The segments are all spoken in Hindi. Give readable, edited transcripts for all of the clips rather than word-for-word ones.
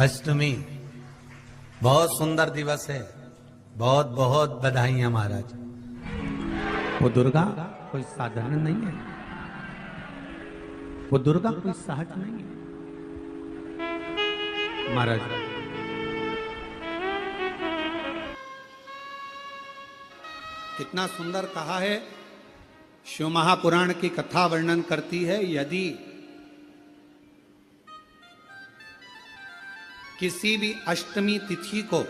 अष्टमी बहुत सुंदर दिवस है। बहुत बहुत बधाइयां महाराज। वो दुर्गा कोई साधारण नहीं है, वो दुर्गा कोई सहज नहीं है महाराज। कितना सुंदर कहा है। शिव महापुराण की कथा वर्णन करती है, यदि किसी भी अष्टमी तिथि को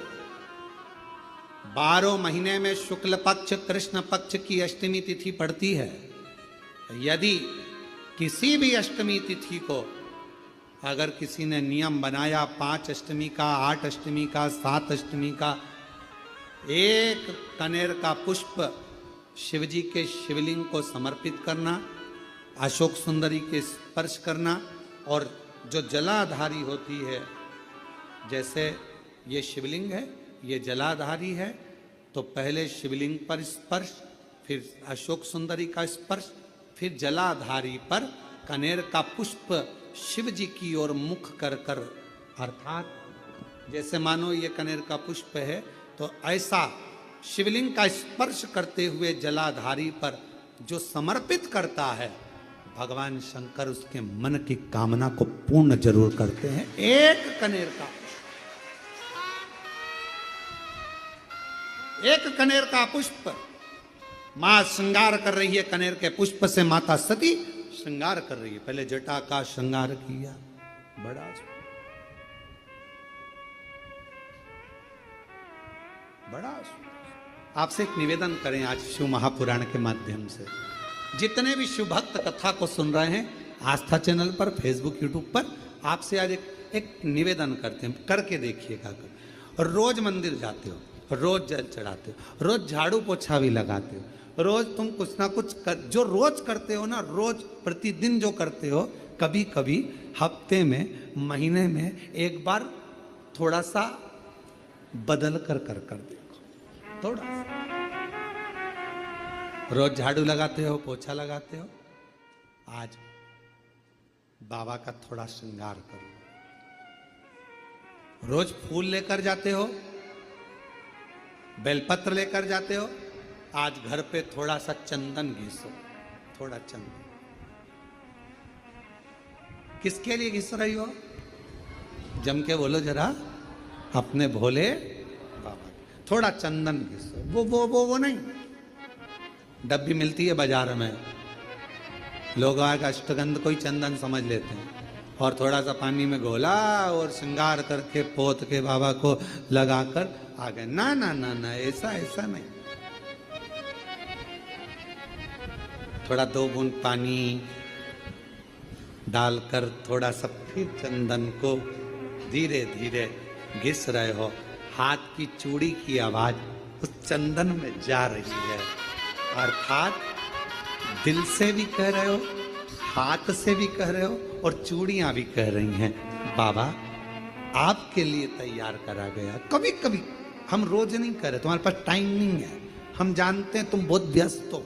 12 महीने में शुक्ल पक्ष कृष्ण पक्ष की अष्टमी तिथि पड़ती है, यदि किसी भी अष्टमी तिथि को अगर किसी ने नियम बनाया 5 अष्टमी का, 8 अष्टमी का, 7 अष्टमी का, एक कनेर का पुष्प शिवजी के शिवलिंग को समर्पित करना, अशोक सुंदरी के स्पर्श करना, और जो जलाधारी होती है, जैसे ये शिवलिंग है, ये जलाधारी है, तो पहले शिवलिंग पर स्पर्श, फिर अशोक सुंदरी का स्पर्श, फिर जलाधारी पर कनेर का पुष्प शिव जी की ओर मुख कर कर, अर्थात जैसे मानो ये कनेर का पुष्प है, तो ऐसा शिवलिंग का स्पर्श करते हुए जलाधारी पर जो समर्पित करता है, भगवान शंकर उसके मन की कामना को पूर्ण जरूर करते हैं। एक कनेर का पुष्प, मां श्रृंगार कर रही है, कनेर के पुष्प से माता सती श्रृंगार कर रही है। पहले जटा का श्रृंगार किया, बड़ा आपसे एक निवेदन करें आज शिव महापुराण के माध्यम से, जितने भी शिव भक्त कथा को सुन रहे हैं आस्था चैनल पर, फेसबुक, यूट्यूब पर, आपसे आज एक निवेदन करते हैं, करके देखिएगा। रोज मंदिर जाते हो, रोज जल चढ़ाते हो, रोज झाड़ू पोछा भी लगाते हो, रोज तुम कुछ ना कुछ जो रोज करते हो ना, रोज प्रतिदिन जो करते हो, कभी कभी हफ्ते में, महीने में एक बार थोड़ा सा बदल कर देखो। थोड़ा रोज झाड़ू लगाते हो, पोछा लगाते हो, आज बाबा का थोड़ा श्रृंगार करो। रोज फूल लेकर जाते हो, बेलपत्र लेकर जाते हो, आज घर पे थोड़ा सा चंदन घिसो, थोड़ा चंदन। किसके लिए घिस रही हो? जम के बोलो जरा, अपने भोले बाबा। थोड़ा चंदन घिसो, वो नहीं, डब्बी मिलती है बाजार में, लोग आगे अष्टगंध कोई चंदन समझ लेते हैं, और थोड़ा सा पानी में घोला और श्रृंगार करके पोत के बाबा को लगाकर आ गए। ना ना ना ना, ऐसा नहीं। थोड़ा 2 बूंद पानी डालकर थोड़ा सा फिर चंदन को धीरे धीरे घिस रहे हो। हाथ की चूड़ी की आवाज उस चंदन में जा रही है, अर्थात दिल से भी कह रहे हो, हाथ से भी कह रहे हो, और चूड़ियां भी कह रही हैं, बाबा आपके लिए तैयार करा गया। कभी कभी हम रोज नहीं कर रहे, तुम्हारे पास टाइम नहीं है, हम जानते हैं तुम बहुत व्यस्त हो,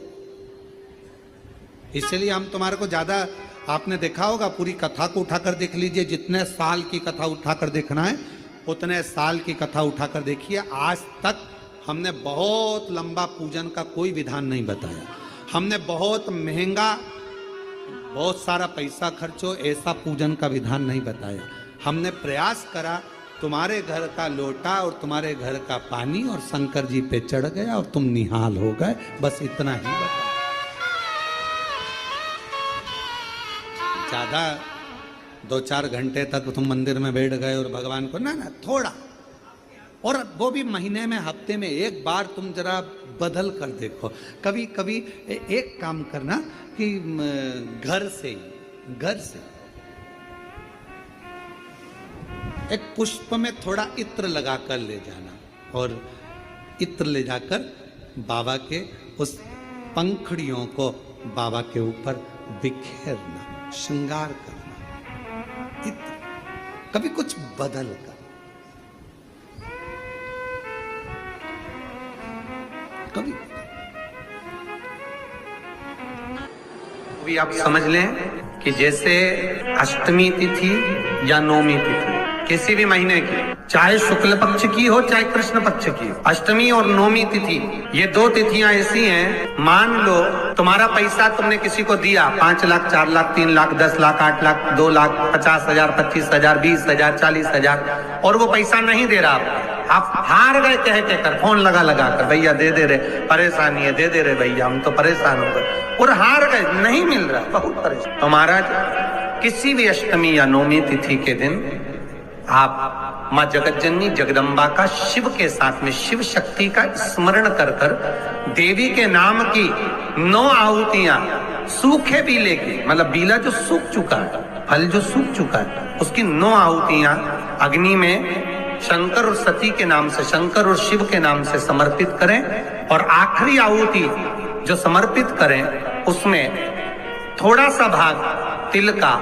इसलिए हम तुम्हारे को ज्यादा, आपने देखा होगा, पूरी कथा को उठाकर देख लीजिए, जितने साल की कथा उठाकर देखना है उतने साल की कथा उठाकर देखिए। आज तक हमने बहुत लंबा पूजन का कोई विधान नहीं बताया, हमने बहुत महंगा, बहुत सारा पैसा खर्चो ऐसा पूजन का विधान नहीं बताया। हमने प्रयास करा, तुम्हारे घर का लोटा और तुम्हारे घर का पानी और शंकर जी पे चढ़ गया और तुम निहाल हो गए, बस इतना ही बताया। ज्यादा 2-4 घंटे तक तुम मंदिर में बैठ गए और भगवान को, ना, थोड़ा, और वो भी महीने में, हफ्ते में एक बार तुम जरा बदल कर देखो। कभी कभी एक काम करना कि घर से एक पुष्प में थोड़ा इत्र लगा कर ले जाना, और इत्र ले जाकर बाबा के उस पंखुड़ियों को बाबा के ऊपर बिखेरना, श्रृंगार करना, इत्र, कभी कुछ बदल कर। कभी भी आप समझ लें कि जैसे अष्टमी तिथि या नौमी तिथि, किसी भी महीने की, चाहे शुक्ल पक्ष की हो चाहे कृष्ण पक्ष की, अष्टमी और नवमी तिथि, ये दो तिथियां ऐसी हैं, मान लो तुम्हारा पैसा तुमने किसी को दिया 5 लाख, 4 लाख, 3 लाख, 10 लाख, 8 लाख, 2 लाख, 50,000, 25,000, 20,000, 40,000 और वो पैसा नहीं दे रहा, आप हार गए कह कर, फोन लगा कर, भैया दे दे रहे, परेशानी है, दे दे रहे भैया, हम तो परेशान हो गए, और हार गए, नहीं मिल रहा, बहुत परेशान। तो महाराज किसी भी अष्टमी या नवमी तिथि के दिन आप माँ जगतजननी जगदम्बा का शिव के साथ में, शिव शक्ति का स्मरण कर कर देवी के नाम की 9 आहुतियां, सूखे बीले की, मतलब बीला जो सूख चुका है, फल जो सूख चुका है, उसकी 9 आहुतियां अग्नि में शंकर और सती के नाम से, शंकर और शिव के नाम से समर्पित करें, और आखिरी आहुति जो समर्पित करें उसमें थोड़ा सा भाग तिल का,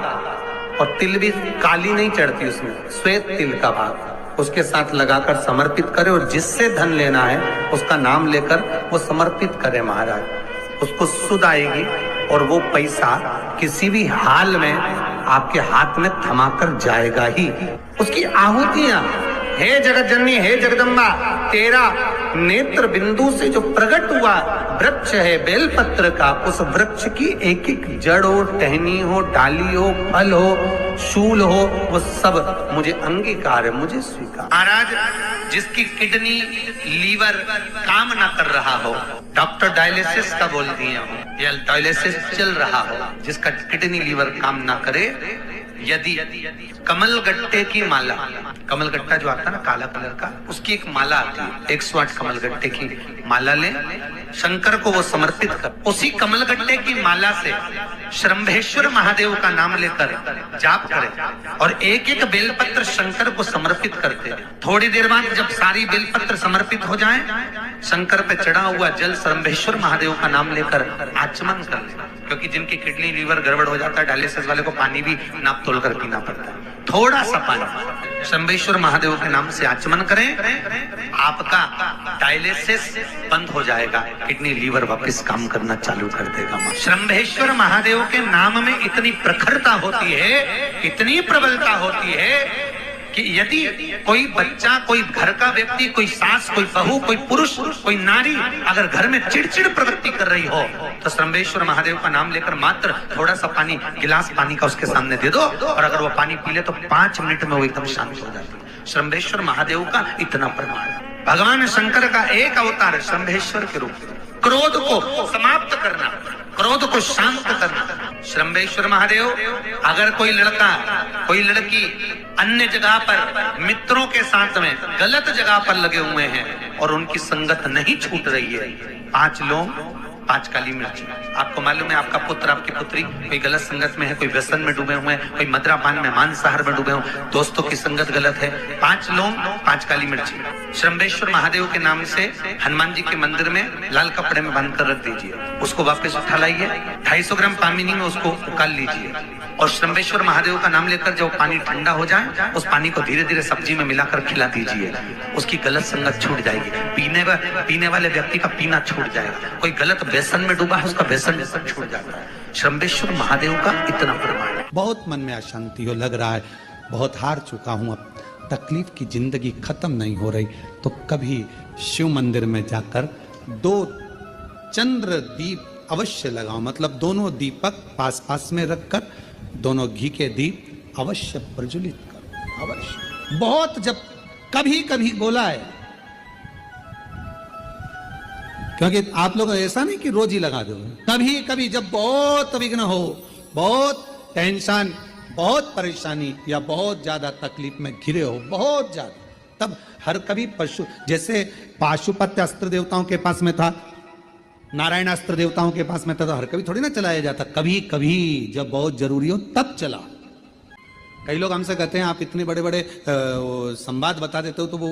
और तिल भी काली नहीं चढ़ती उसमें, श्वेत तिल का भाग उसके साथ लगाकर समर्पित करें, और जिससे धन लेना है उसका नाम लेकर वो समर्पित करें महाराज, उसको सुध आएगी और वो पैसा किसी भी हाल में आपके हाथ में थमाकर जाएगा ही। उसकी आहुतियां, हे जगत जननी, हे जगदम्बा, तेरा नेत्र बिंदु से जो प्रकट हुआ वृक्ष है बेलपत्र का, उस वृक्ष की एक एक जड़ हो, टहनी हो, डाली हो, फल हो, शूल हो, वो सब मुझे अंगीकार है, मुझे स्वीकार। महाराज जिसकी किडनी लीवर काम ना कर रहा हो, डॉक्टर डायलिसिस का बोल दिए हो या डायलिसिस चल रहा हो, जिसका किडनी लीवर काम ना करे, यदि कमल गट्टे की माला, कमल गट्टा जो आता है ना काला कलर का, उसकी एक माला आती है, 108 कमल गट्टे की माला ले, शंकर को वो समर्पित कर, उसी कमल गट्टे की माला से श्रंभेश्वर महादेव का नाम लेकर जाप करें, और एक एक बेलपत्र शंकर को समर्पित करते। थोड़ी देर बाद जब सारी बेलपत्र समर्पित हो जाएं, शंकर पे चढ़ा हुआ जल श्रंभेश्वर महादेव का नाम लेकर आचमन कर ले, क्योंकि जिनकी किडनी लीवर गड़बड़ हो जाता है, डायलिसिस वाले को पानी भी नाप तोल कर पीना पड़ता है, थोड़ा सा पानी शंभेश्वर महादेव के नाम से आचमन करें, आपका डायलिसिस बंद हो जाएगा, किडनी लीवर वापस काम करना चालू कर देगा। शंभेश्वर महादेव के नाम में इतनी प्रखरता होती है, इतनी प्रबलता होती है कि यदि कोई बच्चा, कोई घर का व्यक्ति, कोई सास, कोई बहू, कोई पुरुष, कोई नारी अगर घर में चिड़चिड़ प्रवृत्ति कर रही हो, तो श्रंभेश्वर महादेव का नाम लेकर मात्र थोड़ा सा पानी, गिलास पानी का उसके सामने दे दो, और अगर वो पानी पी ले तो 5 मिनट में वो एकदम शांत हो जाती है। श्रंभेश्वर महादेव का इतना प्रमाण है। भगवान शंकर का एक अवतार श्रंभेश्वर के रूप में, क्रोध को समाप्त करना, क्रोध को शांत करना। श्रंभेश्वर महादेव, अगर कोई लड़का, कोई लड़की अन्य जगह पर मित्रों के साथ में गलत जगह पर लगे हुए हैं और उनकी संगत नहीं छूट रही है, 5 लोग 5 काली मिर्च। आपको मालूम है आपका पुत्र, आपकी पुत्री कोई गलत संगत में है, कोई व्यसन में डूबे हुए हैं, कोई मद्रापान में, मांसाहार में डूबे हुए, दोस्तों की संगत गलत है, 5 लोग 5 काली मिर्ची श्रंभेश्वर महादेव के नाम से हनुमान जी के मंदिर में लाल कपड़े में बांध कर रख दीजिए, उसको वापस उठा लाइए, 250 ग्राम पानी में उसको उकाल लीजिए, और श्रंभेश्वर महादेव का नाम लेकर जब पानी ठंडा हो जाए, उस पानी को धीरे धीरे सब्जी में मिलाकर खिला दीजिए, उसकी गलत संगत छूट जाएगी, पीने वाले व्यक्ति का पीना छूट जाएगा, कोई गलत व्यसन में डूबा है उसका व्यसन छूट जाता है। श्रंभेश्वर महादेव का इतना प्रमाण है। बहुत मन में अशांति हो, लग रहा है बहुत हार चुका हूं, अब तकलीफ की जिंदगी खत्म नहीं हो रही, तो कभी शिव मंदिर में जाकर 2 चंद्र दीप अवश्य लगाओ, मतलब दोनों दीपक पास पास में रखकर दोनों घी के दीप अवश्य प्रज्वलित करो, अवश्य। बहुत जब कभी कभी बोला है, क्योंकि आप लोग ऐसा नहीं कि रोज ही लगा दो, कभी कभी जब बहुत विघ्न हो, बहुत टेंशन, बहुत परेशानी या बहुत ज्यादा तकलीफ में घिरे हो, बहुत ज्यादा, तब हर कभी पशु, जैसे पाशुपत्य अस्त्र देवताओं के पास में था, नारायण अस्त्र देवताओं के पास में था, तो हर कभी थोड़ी ना चलाया जाता, कभी कभी जब बहुत जरूरी हो तब चला। कई लोग हमसे कहते हैं आप इतने बड़े बड़े संवाद बता देते हो, तो वो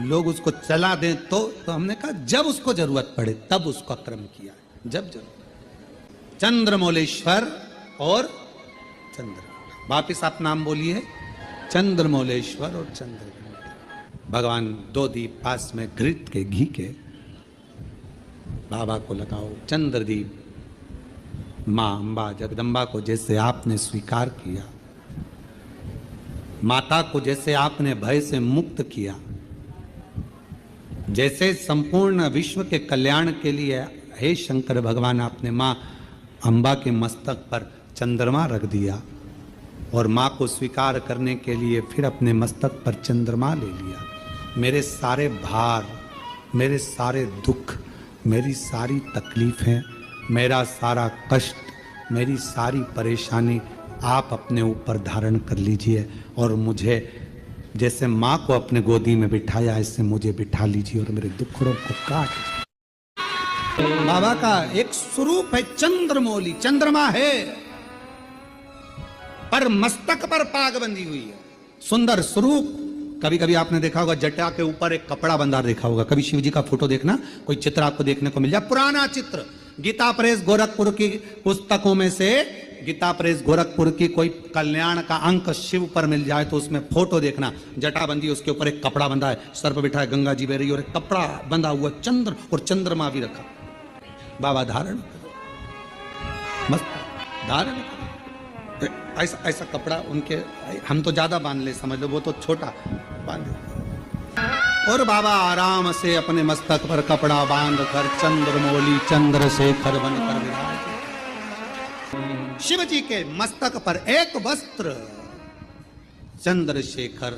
लोग उसको चला दें, तो हमने कहा जब उसको जरूरत पड़े तब उसका क्रम किया, जब जरूरत। चंद्रमौलेश्वर और चंद्र, वापिस आप नाम बोलिए, चंद्रमौलेश्वर और चंद्र। भगवान 2 दीप पास में घृत के, घी के, बाबा को लगाओ, चंद्रदीप माँ अम्बा जगदम्बा को जैसे आपने स्वीकार किया, माता को जैसे आपने भय से मुक्त किया, जैसे संपूर्ण विश्व के कल्याण के लिए हे शंकर भगवान आपने मां अंबा के मस्तक पर चंद्रमा रख दिया और मां को स्वीकार करने के लिए फिर अपने मस्तक पर चंद्रमा ले लिया। मेरे सारे भार, मेरे सारे दुख, मेरी सारी तकलीफें, मेरा सारा कष्ट, मेरी सारी परेशानी आप अपने ऊपर धारण कर लीजिए और मुझे जैसे माँ को अपने गोदी में बिठाया ऐसे मुझे बिठा लीजिए और मेरे दुखों को काट लीजिए। बाबा का एक स्वरूप है चंद्रमौली, चंद्रमा है पर मस्तक पर पाग बंधी हुई है, सुंदर स्वरूप। कभी कभी आपने देखा होगा जटा के ऊपर एक कपड़ा बंधा देखा होगा। कभी शिव जी का फोटो देखना, कोई चित्र आपको देखने को मिल जाए, पुराना चित्र, गीता प्रेस गोरखपुर की पुस्तकों में से गीता प्रेस गोरखपुर की कोई कल्याण का अंक शिव पर मिल जाए तो उसमें फोटो देखना, जटा बंधी, उसके ऊपर एक कपड़ा बंधा है, सर पर बिठा है गंगा जी बह रही और एक कपड़ा बंधा हुआ चंद्र और चंद्रमा भी रखा। बाबा धारण मस्त धारण ऐसा ऐसा कपड़ा उनके, हम तो ज्यादा बांध ले समझ लो, वो तो छोटा बांध और बाबा आराम से अपने मस्तक पर कपड़ा बांध कर चंद्रमौली चंद्रशेखर बनकर विराज। शिव जी के मस्तक पर एक वस्त्र चंद्रशेखर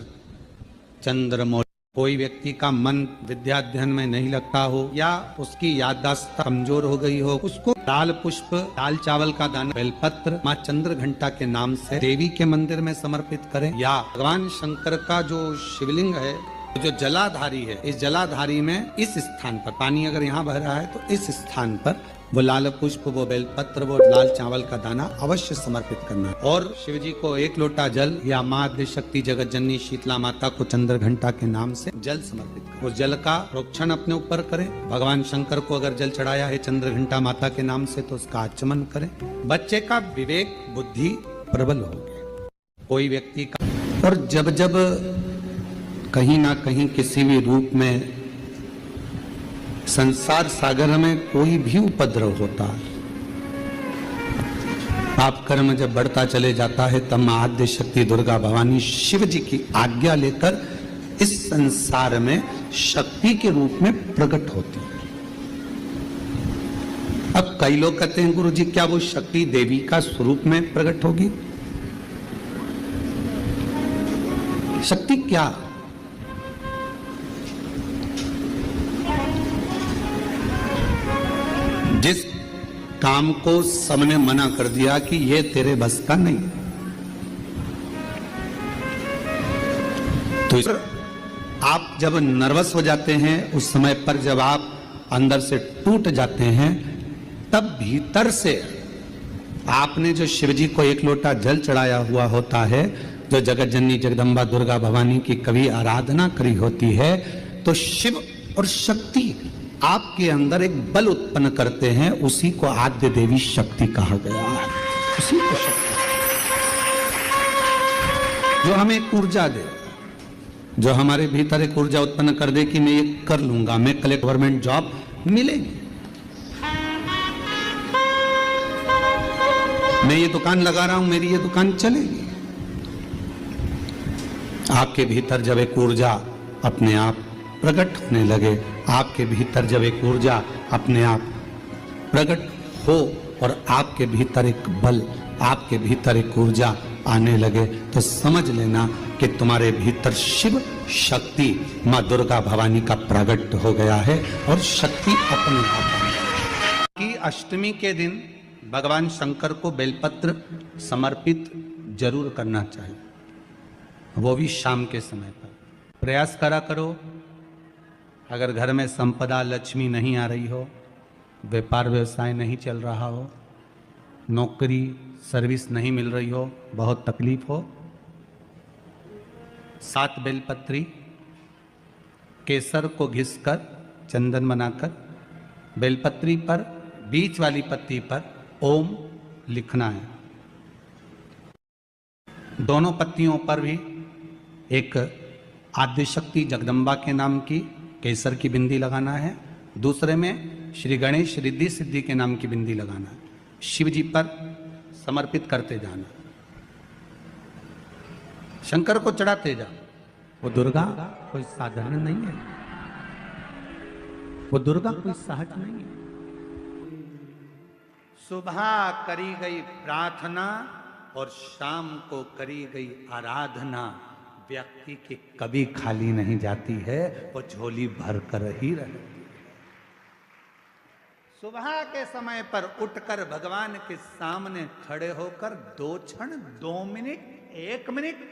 चंद्रमौली। कोई व्यक्ति का मन विद्याध्ययन में नहीं लगता हो या उसकी याददाश्त कमजोर हो गई हो, उसको दाल पुष्प, दाल चावल का दाना, बेलपत्र माँ चंद्र घंटा के नाम से देवी के मंदिर में समर्पित करें या भगवान शंकर का जो शिवलिंग है, जो जलाधारी है, इस जलाधारी में इस स्थान पर पानी अगर यहाँ बह रहा है तो इस स्थान पर वो लाल पुष्प, वो बेलपत्र, वो लाल चावल का दाना अवश्य समर्पित करना और शिव जी को एक लोटा जल या माँ आद्य शक्ति जगत जननी शीतला माता को चंद्र घंटा के नाम से जल समर्पित करें। उस जल का प्रोक्षण अपने ऊपर करें। भगवान शंकर को अगर जल चढ़ाया है चंद्र घंटा माता के नाम से तो उसका आचमन करें। बच्चे का विवेक बुद्धि प्रबल हो गया। कोई व्यक्ति का और जब जब कहीं ना कहीं किसी भी रूप में संसार सागर में कोई भी उपद्रव होता है, पाप कर्म जब बढ़ता चले जाता है तब आद्य शक्ति दुर्गा भवानी शिव जी की आज्ञा लेकर इस संसार में शक्ति के रूप में प्रकट होती है। अब कई लोग कहते हैं गुरु जी क्या वो शक्ति देवी का स्वरूप में प्रकट होगी? शक्ति क्या? जिस काम को सबने मना कर दिया कि ये तेरे बस का नहीं, तो आप जब नर्वस हो जाते हैं उस समय पर, जब आप अंदर से टूट जाते हैं, तब भीतर से आपने जो शिव जी को एक लोटा जल चढ़ाया हुआ होता है, जो जगत जननी जगदम्बा दुर्गा भवानी की कभी आराधना करी होती है, तो शिव और शक्ति आपके अंदर एक बल उत्पन्न करते हैं। उसी को आद्य देवी शक्ति कहा गया है। उसी को शक्ति जो हमें एक ऊर्जा दे, जो हमारे भीतर एक ऊर्जा उत्पन्न कर दे कि मैं ये कर लूंगा, मैं कल गवर्नमेंट जॉब मिलेगी, मैं ये दुकान लगा रहा हूं, मेरी ये दुकान चलेगी। आपके भीतर जब एक ऊर्जा अपने आप प्रकट होने लगे, आपके भीतर जब एक ऊर्जा अपने आप प्रकट हो और आपके भीतर एक बल, आपके भीतर एक ऊर्जा आने लगे, तो समझ लेना कि तुम्हारे भीतर शिव शक्ति माँ दुर्गा भवानी का प्रकट हो गया है और शक्ति अपने आप की। अष्टमी के दिन भगवान शंकर को बेलपत्र समर्पित जरूर करना चाहिए, वो भी शाम के समय पर। प्रयास करा करो, अगर घर में संपदा लक्ष्मी नहीं आ रही हो, व्यापार व्यवसाय नहीं चल रहा हो, नौकरी सर्विस नहीं मिल रही हो, बहुत तकलीफ हो, 7 बेलपत्री केसर को घिसकर चंदन बनाकर बेलपत्री पर बीच वाली पत्ती पर ओम लिखना है। दोनों पत्तियों पर भी एक आद्यशक्ति जगदम्बा के नाम की केसर की बिंदी लगाना है, दूसरे में श्री गणेश रिद्धि सिद्धि के नाम की बिंदी लगाना है। शिव जी पर समर्पित करते जाना। शंकर को चढ़ाते जाओ। वो दुर्गा कोई साधारण नहीं है, वो दुर्गा कोई सहज नहीं है। सुबह करी गई प्रार्थना और शाम को करी गई आराधना व्यक्ति की कभी खाली नहीं जाती है, वो झोली भर कर ही रहती है। सुबह के समय पर उठकर भगवान के सामने खड़े होकर 2 क्षण, 2 मिनट, 1 मिनट,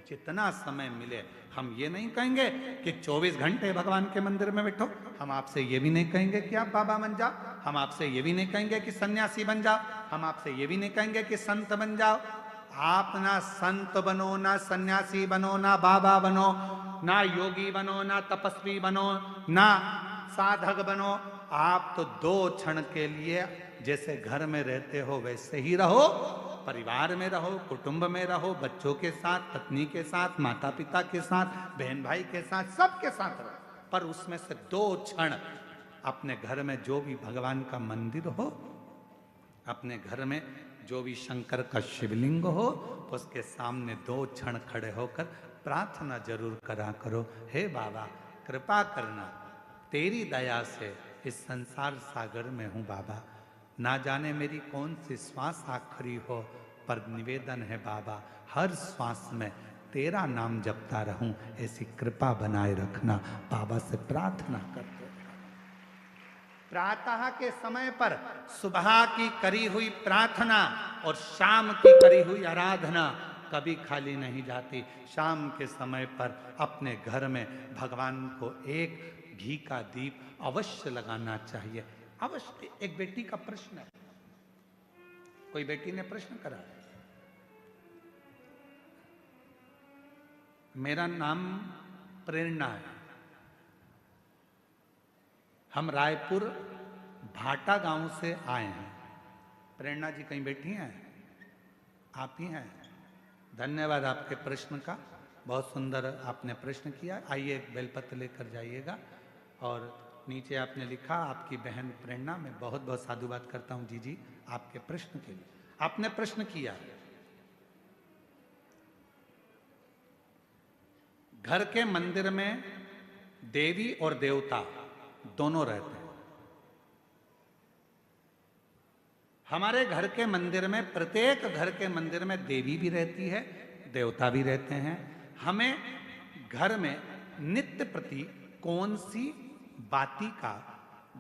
जितना समय मिले। हम ये नहीं कहेंगे कि 24 घंटे भगवान के मंदिर में बैठो, हम आपसे ये भी नहीं कहेंगे कि आप बाबा बन जाओ, हम आपसे ये भी नहीं कहेंगे कि सन्यासी बन जाओ, हम आपसे ये भी नहीं कहेंगे कि संत बन जाओ। आप ना संत बनो, ना सन्यासी बनो, ना बाबा बनो, ना योगी बनो, ना तपस्वी बनो, ना साधक बनो। आप तो 2 क्षण के लिए जैसे घर में रहते हो वैसे ही रहो, परिवार में रहो, कुटुंब में रहो, बच्चों के साथ, पत्नी के साथ, माता पिता के साथ, बहन भाई के साथ, सबके साथ रहो। पर उसमें से 2 क्षण अपने घर में जो भी भगवान का मंदिर हो, अपने घर में जो भी शंकर का शिवलिंग हो, उसके सामने 2 क्षण खड़े होकर प्रार्थना जरूर करा करो। हे बाबा कृपा करना, तेरी दया से इस संसार सागर में हूँ बाबा, ना जाने मेरी कौन सी श्वास आखिरी हो, पर निवेदन है बाबा हर श्वास में तेरा नाम जपता रहूं, ऐसी कृपा बनाए रखना। बाबा से प्रार्थना करते। प्रातः के समय पर सुबह की करी हुई प्रार्थना और शाम की करी हुई आराधना कभी खाली नहीं जाती। शाम के समय पर अपने घर में भगवान को एक घी का दीप अवश्य लगाना चाहिए, अवश्य। एक बेटी का प्रश्न है, कोई बेटी ने प्रश्न करा, मेरा नाम प्रेरणा है, हम रायपुर भाटा गांव से आए हैं। प्रेरणा जी कहीं बैठी हैं? आप ही हैं? धन्यवाद आपके प्रश्न का, बहुत सुंदर आपने प्रश्न किया। आइए एक बेलपत्र लेकर जाइएगा। और नीचे आपने लिखा आपकी बहन प्रेरणा, मैं बहुत बहुत साधुवाद करता हूं जी आपके प्रश्न के लिए। आपने प्रश्न किया, घर के मंदिर में देवी और देवता दोनों रहते हैं। हमारे घर के मंदिर में, प्रत्येक घर के मंदिर में देवी भी रहती है, देवता भी रहते हैं। हमें घर में नित्य प्रति कौन सी बाती का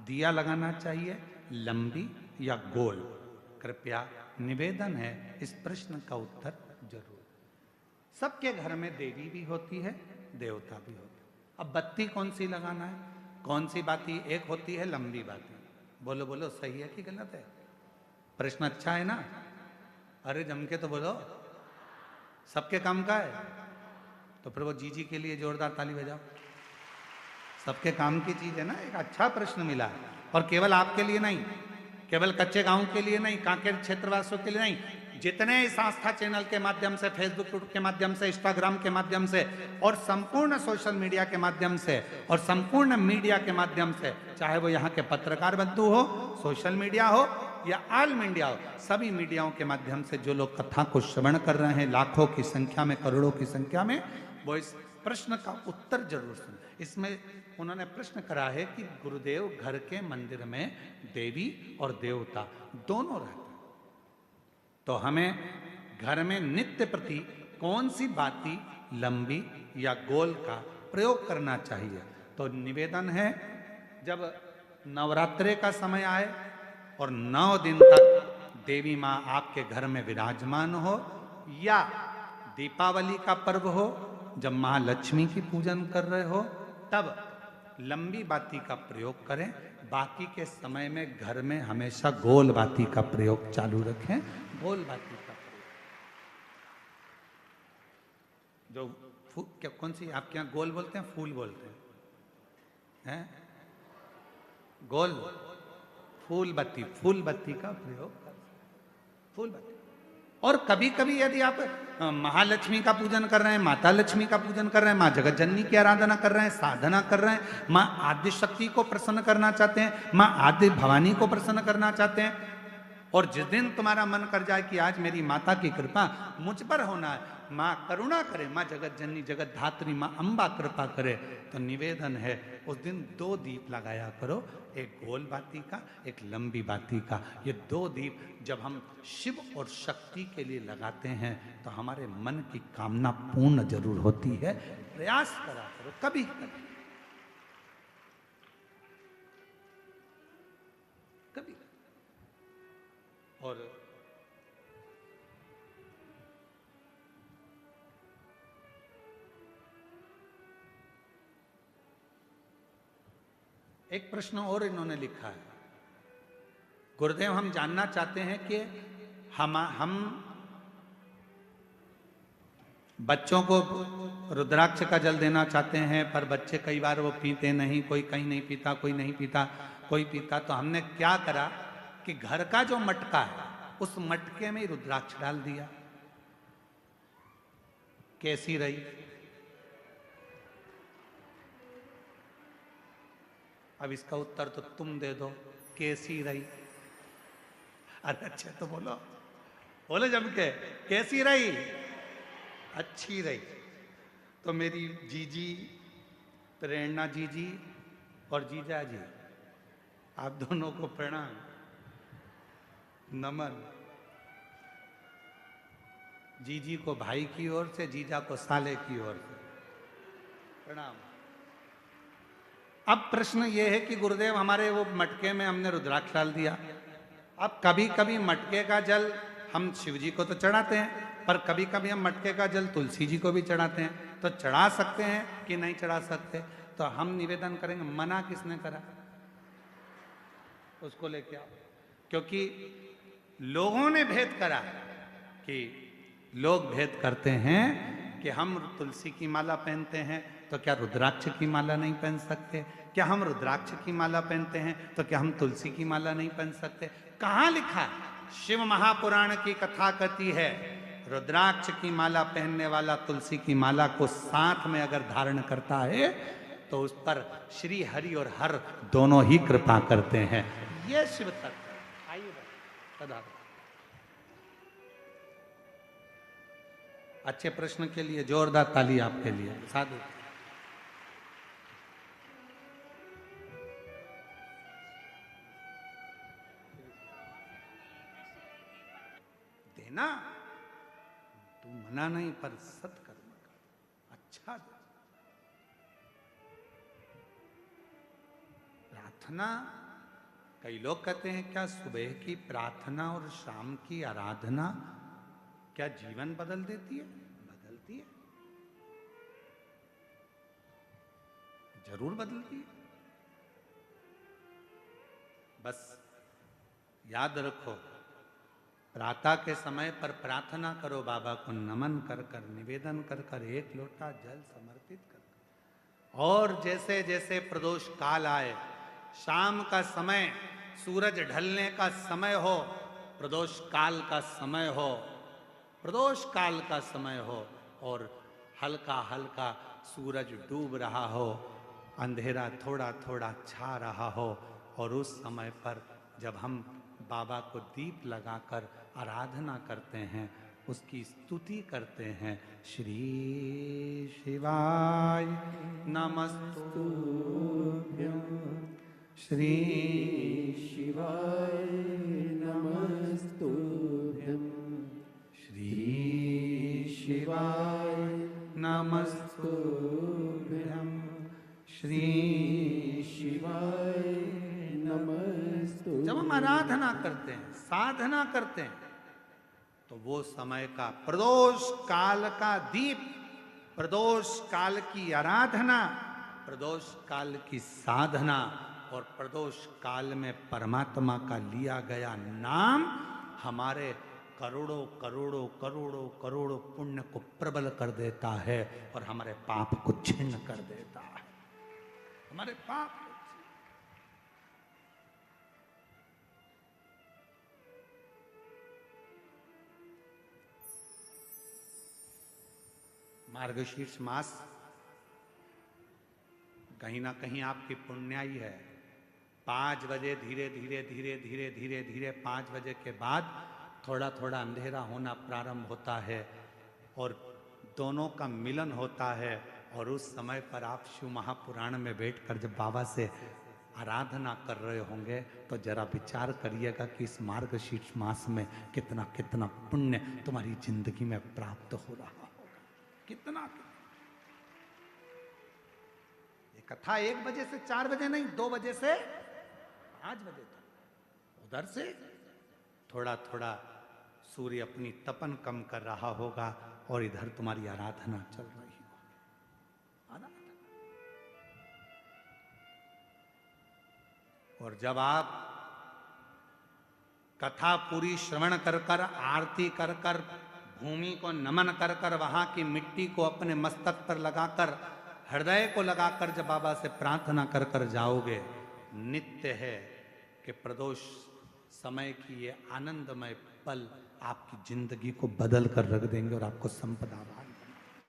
दिया लगाना चाहिए, लंबी या गोल? कृपया निवेदन है इस प्रश्न का उत्तर जरूर। सबके घर में देवी भी होती है, देवता भी होता है। अब बत्ती कौन सी लगाना है, कौन सी बाती? एक होती है लंबी बाती। बोलो बोलो, सही है कि गलत है? प्रश्न अच्छा है ना? अरे जम के तो बोलो, सबके काम का है तो फिर वो जी के लिए जोरदार ताली बजाओ। सबके काम की चीज है ना, एक अच्छा प्रश्न मिला है। और केवल आपके लिए नहीं, केवल कच्चे गांव के लिए नहीं, कांकेर क्षेत्रवासियों के लिए नहीं, जितने इस आस्था चैनल के माध्यम से, फेसबुक के माध्यम से, इंस्टाग्राम के माध्यम से और संपूर्ण सोशल मीडिया के माध्यम से और संपूर्ण मीडिया के माध्यम से, चाहे वो यहाँ के पत्रकार बंधु हो, सोशल मीडिया हो या ऑल मीडिया हो, सभी मीडियाओं के माध्यम से जो लोग कथा को श्रवण कर रहे हैं, लाखों की संख्या में, करोड़ों की संख्या में, वो इस प्रश्न का उत्तर जरूर सुन। इसमें उन्होंने प्रश्न करा है कि गुरुदेव घर के मंदिर में देवी और देवता दोनों रहते हैं, तो हमें घर में नित्य प्रति कौन सी बाती, लंबी या गोल का प्रयोग करना चाहिए? तो निवेदन है, जब नवरात्रे का समय आए और 9 दिन तक देवी माँ आपके घर में विराजमान हो, या दीपावली का पर्व हो जब महालक्ष्मी की पूजन कर रहे हो, तब लंबी बाती का प्रयोग करें। बाकी के समय में घर में हमेशा गोल बाती का प्रयोग चालू रखें। गोल बाती का प्रयोग, जो क्या, कौन सी आपके यहाँ गोल बोलते हैं, फूल बोलते हैं? गोल फूल बत्ती का प्रयोग, फूल बत्ती। और कभी कभी यदि आप महालक्ष्मी का पूजन कर रहे हैं, माता लक्ष्मी का पूजन कर रहे हैं, माँ जगत जननी की आराधना कर रहे हैं, साधना कर रहे हैं, माँ आदि शक्ति को प्रसन्न करना चाहते हैं, माँ आदि भवानी को प्रसन्न करना चाहते हैं, और जिस दिन तुम्हारा मन कर जाए कि आज मेरी माता की कृपा मुझ पर होना है, माँ करुणा करे, माँ जगत जननी जगत धात्री माँ अम्बा कृपा करे। तो निवेदन है उस दिन 2 दीप लगाया करो, एक गोल बाती का, एक लंबी बाती का। ये 2 दीप जब हम शिव और शक्ति के लिए लगाते हैं तो हमारे मन की कामना पूर्ण जरूर होती है। प्रयास करा करो कभी कभी कभी। और एक प्रश्न और इन्होंने लिखा है, गुरुदेव हम जानना चाहते हैं कि हम बच्चों को रुद्राक्ष का जल देना चाहते हैं, पर बच्चे कई बार वो पीते नहीं, कोई कहीं नहीं पीता, कोई नहीं पीता, कोई पीता। तो हमने क्या करा कि घर का जो मटका है उस मटके में रुद्राक्ष डाल दिया। कैसी रही? अब इसका उत्तर तो तुम दे दो, कैसी रही? अरे अच्छे तो बोलो, बोलो जम के, कैसी रही? अच्छी रही। तो मेरी जीजी, प्रेरणा जीजी और जीजा जी, आप दोनों को प्रणाम, नमन। जीजी को भाई की ओर से, जीजा को साले की ओर से प्रणाम। अब प्रश्न ये है कि गुरुदेव हमारे वो मटके में हमने रुद्राक्ष डाल दिया। अब कभी कभी मटके का जल हम शिव जी को तो चढ़ाते हैं, पर कभी कभी हम मटके का जल तुलसी जी को भी चढ़ाते हैं। तो चढ़ा सकते हैं कि नहीं चढ़ा सकते? तो हम निवेदन करेंगे, मना किसने करा? उसको लेके आओ। क्योंकि लोगों ने भेद करा कि लोग भेद करते हैं कि हम तुलसी की माला पहनते हैं तो क्या रुद्राक्ष की माला नहीं पहन सकते? क्या हम रुद्राक्ष की माला पहनते हैं तो क्या हम तुलसी की माला नहीं पहन सकते? कहाँ लिखा है? शिव महापुराण की कथा कहती है रुद्राक्ष की माला पहनने वाला तुलसी की माला को साथ में अगर धारण करता है तो उस पर श्री हरि और हर दोनों ही कृपा करते हैं। ये शिव तत्व। आइए सदा। अच्छे प्रश्न के लिए जोरदार ताली आपके लिए। साधु। देना तू मना नहीं, पर सत्कर्म कर, अच्छा दे। प्रार्थना, कई लोग कहते हैं क्या सुबह की प्रार्थना और शाम की आराधना क्या जीवन बदल देती है? बदलती है, जरूर बदलती है। बस याद रखो, प्रातः के समय पर प्रार्थना करो, बाबा को नमन कर कर, निवेदन कर कर, एक लोटा जल समर्पित कर। और जैसे जैसे प्रदोष काल आए, शाम का समय, सूरज ढलने का समय हो, प्रदोष काल का समय हो, प्रदोष काल का समय हो, और हल्का हल्का सूरज डूब रहा हो, अंधेरा थोड़ा थोड़ा छा रहा हो, और उस समय पर जब हम बाबा को दीप लगाकर आराधना करते हैं, उसकी स्तुति करते हैं, श्री शिवाय नमस्तुभ्यं, श्री शिवाय नमस्तुभ्यं, श्री शिवाय नमस्तुभ्यं, श्री शिवाय नमस्तुभ्यं। जब हम आराधना करते हैं, साधना करते हैं, तो वो समय का प्रदोष काल का दीप, प्रदोष काल की आराधना, प्रदोष काल की साधना, और प्रदोष काल में परमात्मा का लिया गया नाम हमारे करोड़ों करोड़ों करोड़ों करोड़ों पुण्य को प्रबल कर देता है, और हमारे पाप को छिन्न कर देता है। हमारे पाप मार्गशीर्ष मास कहीं ना कहीं आपकी पुण्याई है। 5 बजे धीरे धीरे धीरे धीरे धीरे धीरे 5 बजे के बाद थोड़ा थोड़ा अंधेरा होना प्रारंभ होता है, और दोनों का मिलन होता है। और उस समय पर आप शिव महापुराण में बैठकर जब बाबा से आराधना कर रहे होंगे तो जरा विचार करिएगा कि इस मार्गशीर्ष मास में कितना कितना पुण्य तुम्हारी जिंदगी में प्राप्त हो रहा होगा। कितना ये कथा 1 बजे से 4 बजे नहीं, 2 बजे से 5 बजे तक उधर से थोड़ा थोड़ा सूर्य अपनी तपन कम कर रहा होगा और इधर तुम्हारी आराधना चल रही होगी। और जब आप कथा पूरी श्रवण कर कर, आरती कर कर, भूमि को नमन कर कर, वहां की मिट्टी को अपने मस्तक पर लगाकर, हृदय को लगाकर जब बाबा से प्रार्थना कर कर जाओगे, नित्य है कि प्रदोष समय की ये आनंदमय पल आपकी जिंदगी को बदल कर रख देंगे और आपको संपदा